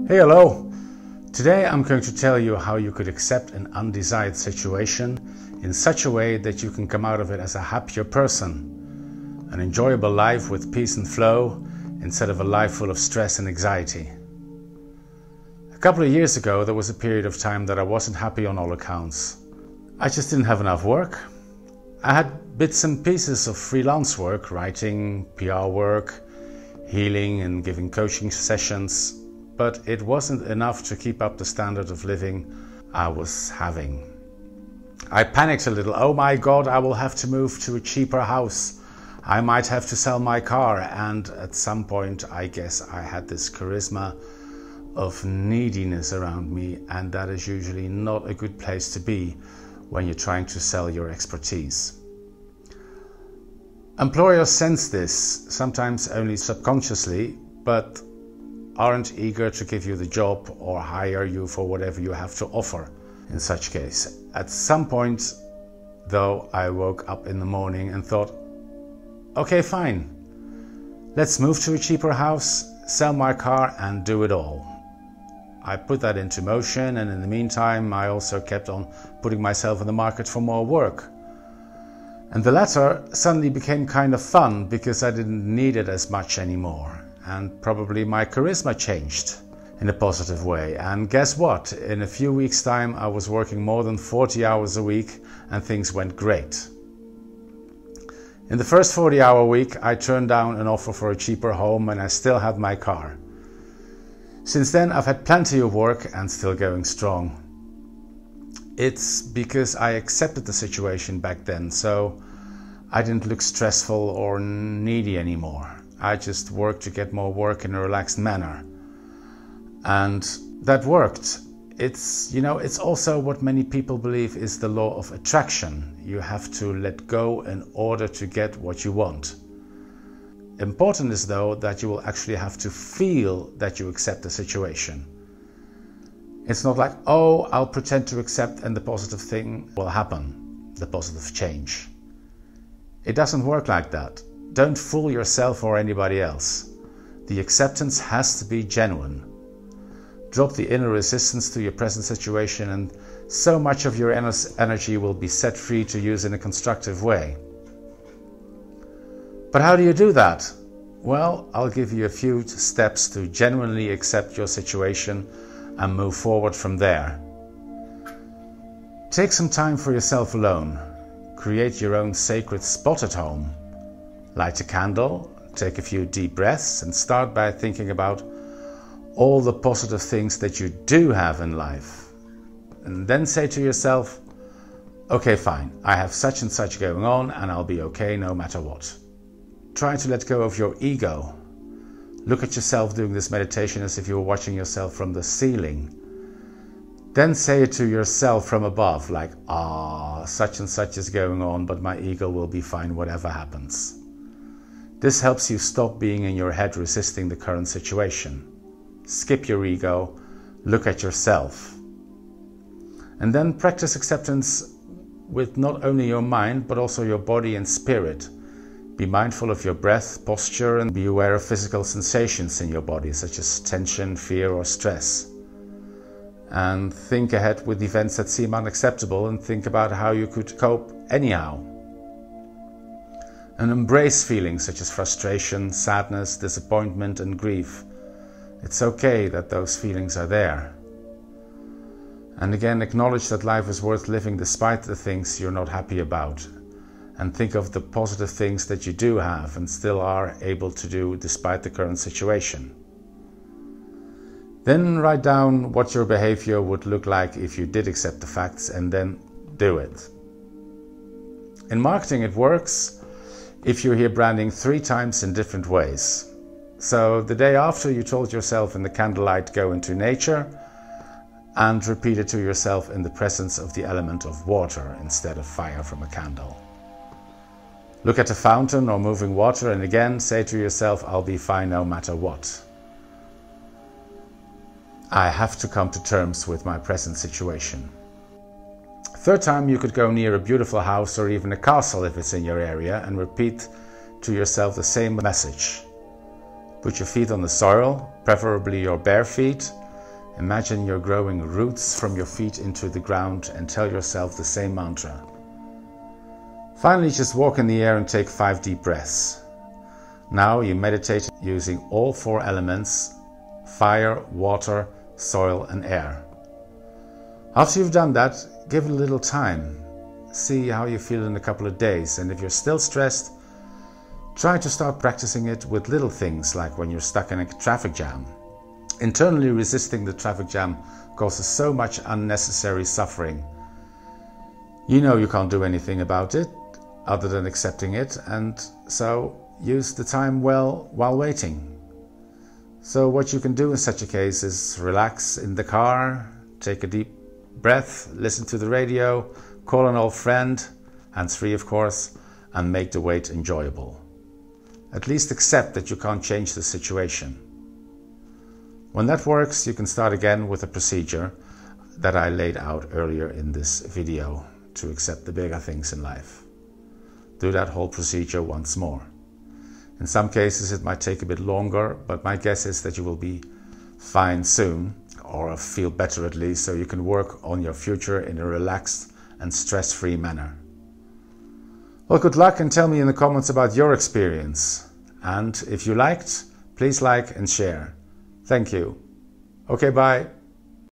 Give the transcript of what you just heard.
Hey, hello! Today I'm going to tell you how you could accept an undesired situation in such a way that you can come out of it as a happier person, an enjoyable life with peace and flow instead of a life full of stress and anxiety. A couple of years ago there was a period of time that I wasn't happy on all accounts. I just didn't have enough work. I had bits and pieces of freelance work, writing, PR work, healing and giving coaching sessions, but it wasn't enough to keep up the standard of living I was having. I panicked a little. Oh my God, I will have to move to a cheaper house. I might have to sell my car. And at some point, I guess I had this charisma of neediness around me, and that is usually not a good place to be when you're trying to sell your expertise. Employers sense this, sometimes only subconsciously, but aren't eager to give you the job or hire you for whatever you have to offer in such case. At some point, though, I woke up in the morning and thought, okay, fine. Let's move to a cheaper house, sell my car and do it all. I put that into motion, and in the meantime, I also kept on putting myself in the market for more work. And the latter suddenly became kind of fun because I didn't need it as much anymore. And probably my charisma changed in a positive way. And guess what? In a few weeks' time, I was working more than 40 hours a week and things went great. In the first 40-hour week, I turned down an offer for a cheaper home and I still had my car. Since then, I've had plenty of work and still going strong. It's because I accepted the situation back then, so I didn't look stressful or needy anymore. I just worked to get more work in a relaxed manner. And that worked. It's also what many people believe is the law of attraction. You have to let go in order to get what you want. Important is, though, that you will actually have to feel that you accept the situation. It's not like, oh, I'll pretend to accept and the positive thing will happen, the positive change. It doesn't work like that. Don't fool yourself or anybody else. The acceptance has to be genuine. Drop the inner resistance to your present situation and so much of your energy will be set free to use in a constructive way. But how do you do that? Well, I'll give you a few steps to genuinely accept your situation and move forward from there. Take some time for yourself alone. Create your own sacred spot at home. Light a candle, take a few deep breaths and start by thinking about all the positive things that you do have in life. And then say to yourself, okay, fine, I have such and such going on and I'll be okay no matter what. Try to let go of your ego. Look at yourself doing this meditation as if you were watching yourself from the ceiling. Then say it to yourself from above, like, such and such is going on, but my ego will be fine whatever happens. This helps you stop being in your head resisting the current situation. Skip your ego, look at yourself. And then practice acceptance with not only your mind, but also your body and spirit. Be mindful of your breath, posture, and be aware of physical sensations in your body, such as tension, fear, or stress. And think ahead with events that seem unacceptable and think about how you could cope anyhow. And embrace feelings such as frustration, sadness, disappointment, and grief. It's okay that those feelings are there. And again, acknowledge that life is worth living despite the things you're not happy about. And think of the positive things that you do have and still are able to do despite the current situation. Then write down what your behavior would look like if you did accept the facts and then do it. In marketing, it works if you hear branding 3 times in different ways. So the day after you told yourself in the candlelight, go into nature, and repeat it to yourself in the presence of the element of water instead of fire from a candle. Look at a fountain or moving water and again say to yourself, I'll be fine no matter what. I have to come to terms with my present situation. Third time, you could go near a beautiful house or even a castle if it's in your area and repeat to yourself the same message. Put your feet on the soil, preferably your bare feet, Imagine you're growing roots from your feet into the ground and tell yourself the same mantra. Finally, just walk in the air and take 5 deep breaths. Now you meditate using all 4 elements: fire, water, soil and air. After you've done that, give it a little time. See how you feel in a couple of days, and if you're still stressed, try to start practicing it with little things, like when you're stuck in a traffic jam. Internally resisting the traffic jam causes so much unnecessary suffering. You know you can't do anything about it other than accepting it, and so use the time well while waiting. So what you can do in such a case is relax in the car, take a deep breath, listen to the radio, call an old friend, hands-free of course, and make the wait enjoyable. At least accept that you can't change the situation. When that works, you can start again with a procedure that I laid out earlier in this video to accept the bigger things in life. Do that whole procedure once more. In some cases it might take a bit longer, but my guess is that you will be fine soon, or feel better at least, so you can work on your future in a relaxed and stress-free manner. Well, good luck, and tell me in the comments about your experience. And if you liked, please like and share. Thank you. Okay, bye.